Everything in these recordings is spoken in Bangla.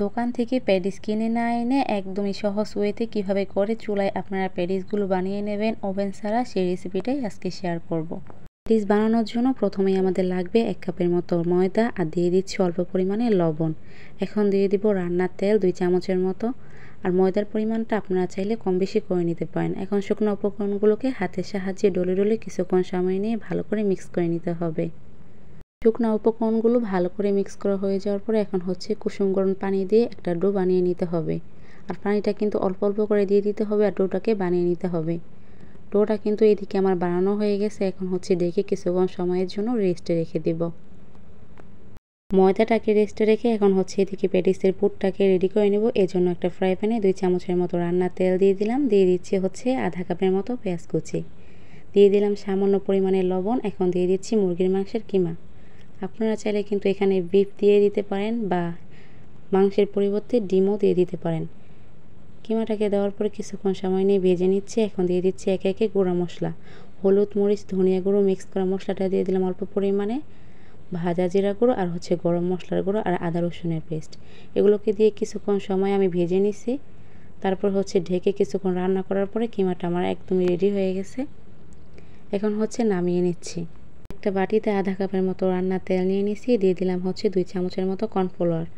দোকান থেকে প্যাটিস কিনে না এনে একদমই সহজ ওয়েতে কিভাবে করে চুলায় আপনারা প্যাটিসগুলো বানিয়ে নেবেন ওভেন ছাড়া, সেই রেসিপিটাই আজকে শেয়ার করব। প্যাটিস বানানোর জন্য প্রথমেই আমাদের লাগবে 1 কাপের মতো ময়দা, আর দিয়ে দিচ্ছি অল্প পরিমাণে লবণ। এখন দিয়ে দিব রান্নার তেল 2 চামচের মতো। আর ময়দার পরিমাণটা আপনারা চাইলে কম বেশি করে নিতে পারেন। এখন শুকনো উপকরণগুলোকে হাতের সাহায্যে ডলে ডলে কিছুক্ষণ সময় নিয়ে ভালো করে মিক্স করে নিতে হবে। শুকনো উপকরণগুলো ভালো করে মিক্স করা হয়ে যাওয়ার পরে এখন হচ্ছে কুসুম গরম পানি দিয়ে একটা ডো বানিয়ে নিতে হবে। আর পানিটা কিন্তু অল্প অল্প করে দিয়ে দিতে হবে, আর ডোটাকে বানিয়ে নিতে হবে। ডোটা কিন্তু এদিকে আমার বানানো হয়ে গেছে। এখন হচ্ছে ডেকে কিছুক্ষণ সময়ের জন্য রেস্টে রেখে দেব। ময়দাটাকে রেস্টে রেখে এখন হচ্ছে এদিকে প্যাটিসের পুরটাকে রেডি করে নেব। এজন্য একটা ফ্রাই প্যানে 2 চামচের মতো রান্নার তেল দিয়ে দিলাম। দিয়ে দিচ্ছি হচ্ছে আধা কাপের মতো পেঁয়াজ কুচি। দিয়ে দিলাম সামান্য পরিমাণে লবণ। এখন দিয়ে দিচ্ছি মুরগির মাংসের কিমা। আপনারা চাইলে কিন্তু এখানে বিফ দিয়ে দিতে পারেন বা মাংসের পরিবর্তে ডিমও দিয়ে দিতে পারেন। কিমাটাকে দেওয়ার পরে কিছুক্ষণ সময় নিয়ে ভেজে নিচ্ছি। এখন দিয়ে দিচ্ছি একে একে গুঁড়া মশলা, হলুদ, মরিচ, ধনিয়া গুঁড়ো মিক্স করা মশলাটা দিয়ে দিলাম অল্প পরিমাণে, ভাজা জিরা গুঁড়ো, আর হচ্ছে গরম মশলার গুঁড়ো, আর আদা রসুনের পেস্ট। এগুলোকে দিয়ে কিছুক্ষণ সময় আমি ভেজে নিচ্ছি। তারপর হচ্ছে ঢেকে কিছুক্ষণ রান্না করার পরে কিমাটা আমার একদমই রেডি হয়ে গেছে। এখন হচ্ছে নামিয়ে নিচ্ছি। একটা বাটিতে আধা কাপের মতো রান্নার তেল নিয়ে নিচ্ছি। দিয়ে দিলাম হচ্ছে 2 চামচের মতো কর্নফ্লাওয়ার।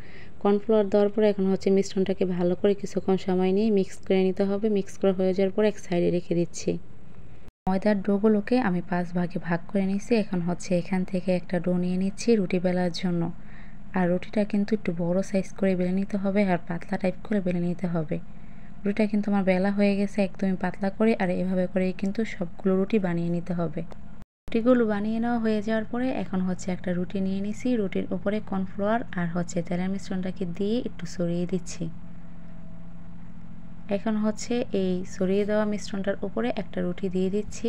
কর্নফ্লাওয়ার দেওয়ার পরে এখন হচ্ছে মিশ্রণটাকে ভালো করে কিছুক্ষণ সময় নিয়ে মিক্স করে নিতে হবে। মিক্স করা হয়ে যাওয়ার পর এক সাইডে রেখে দিচ্ছি। ময়দার ডোগুলোকে আমি 5 ভাগে ভাগ করে নিচ্ছি। এখন হচ্ছে এখান থেকে একটা ডো নিয়ে নিচ্ছি রুটি বেলার জন্য। আর রুটিটা কিন্তু একটু বড় সাইজ করে বেলে নিতে হবে, আর পাতলা টাইপ করে বেলে নিতে হবে। রুটিটা কিন্তু আমার বেলা হয়ে গেছে একদমই পাতলা করে, আর এভাবে করেই কিন্তু সবগুলো রুটি বানিয়ে নিতে হবে। রুটিগুলো বানিয়ে নেওয়া হয়ে যাওয়ার পরে এখন হচ্ছে একটা রুটি নিয়ে নিছি। রুটির উপরে কর্নফ্লাওয়ার আর হচ্ছে তেলের মিশ্রণটাকে দিয়ে একটু ছড়িয়ে দিচ্ছি। এখন হচ্ছে এই ছড়িয়ে দেওয়া মিশ্রণটার উপরে একটা রুটি দিয়ে দিচ্ছি।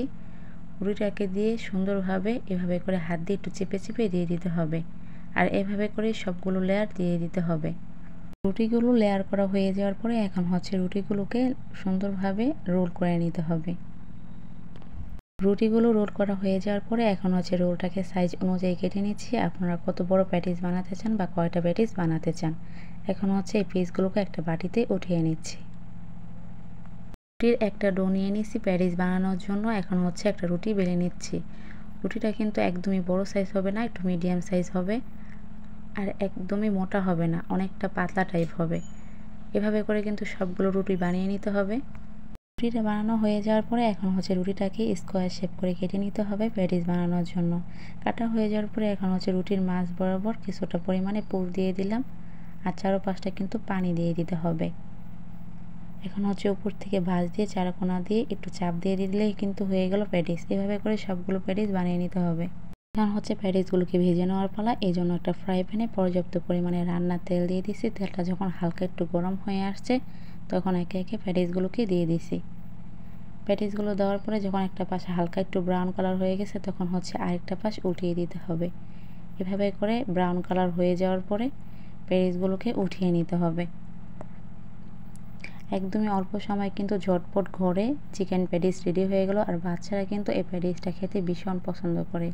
রুটিটাকে দিয়ে সুন্দরভাবে এভাবে করে হাত দিয়ে একটু চেপে চেপে দিয়ে দিতে হবে। আর এভাবে করে সবগুলো লেয়ার দিয়ে দিতে হবে। রুটিগুলো লেয়ার করা হয়ে যাওয়ার পরে এখন হচ্ছে রুটিগুলোকে সুন্দরভাবে রোল করে নিতে হবে। রুটিগুলো রোল করা হয়ে যাওয়ার পরে এখন হচ্ছে রোলটাকে সাইজ অনুযায়ী কেটে নিচ্ছি। আপনারা কত বড় প্যাটিস বানাতে চান বা কয়টা প্যাটিস বানাতে চান। এখন হচ্ছে এই পিসগুলোকে একটা বাটিতে উঠিয়ে নিচ্ছি। রুটির একটা ডো নিয়ে নিচ্ছি প্যাটিস বানানোর জন্য। এখন হচ্ছে একটা রুটি বেলে নিচ্ছি। রুটিটা কিন্তু একদমই বড় সাইজ হবে না, একটু মিডিয়াম সাইজ হবে। আর একদমই মোটা হবে না, অনেকটা পাতলা টাইপ হবে। এভাবে করে কিন্তু সবগুলো রুটি বানিয়ে নিতে হবে। রুটিটা বানানো হয়ে যাওয়ার পরে এখন হচ্ছে রুটিটাকে স্কোয়ার শেপ করে কেটে নিতে হবে প্যাটিস বানানোর জন্য। কাটা হয়ে যাওয়ার পরে এখন হচ্ছে রুটির মাঝ বরাবর কিছুটা পরিমাণে পুর দিয়ে দিলাম, আর চারপাশটা কিন্তু পানি দিয়ে দিতে হবে। এখন হচ্ছে উপর থেকে ভাঁজ দিয়ে চারকোনা দিয়ে একটু চাপ দিয়ে দিলেই কিন্তু হয়ে গেল প্যাটিস। এভাবে করে সবগুলো প্যাটিস বানিয়ে নিতে হবে। এখন হচ্ছে প্যাটিসগুলোকে ভেজে নেওয়ার পালা। এই জন্য একটা ফ্রাই প্যানে পর্যাপ্ত পরিমাণে রান্নার তেল দিয়ে দিচ্ছি। তেলটা যখন হালকা একটু গরম হয়ে আসছে তখন একে একে প্যাটিসগুলোকে দিয়ে দিছি। প্যাটিসগুলো দেওয়ার পরে যখন একটা পাশ হালকা একটু ব্রাউন কালার হয়ে গেছে তখন হচ্ছে আরেকটা পাশ উল্টিয়ে দিতে হবে। এভাবে করে ব্রাউন কালার হয়ে যাওয়ার পরে প্যাটিসগুলোকে উঠিয়ে নিতে হবে। একদমই অল্প সময় কিন্তু ঝটপট ঘরে চিকেন প্যাটিস রেডি হয়ে গেল। আর বাচ্চারা কিন্তু এই প্যাটিসটা খেতে ভীষণ পছন্দ করে।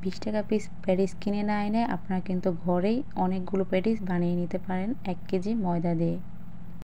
20 টাকা পিস প্যাটিস কিনে না এনে আপনারা কিন্তু ঘরেই অনেকগুলো প্যাটিস বানিয়ে নিতে পারেন 1 কেজি ময়দা দিয়ে।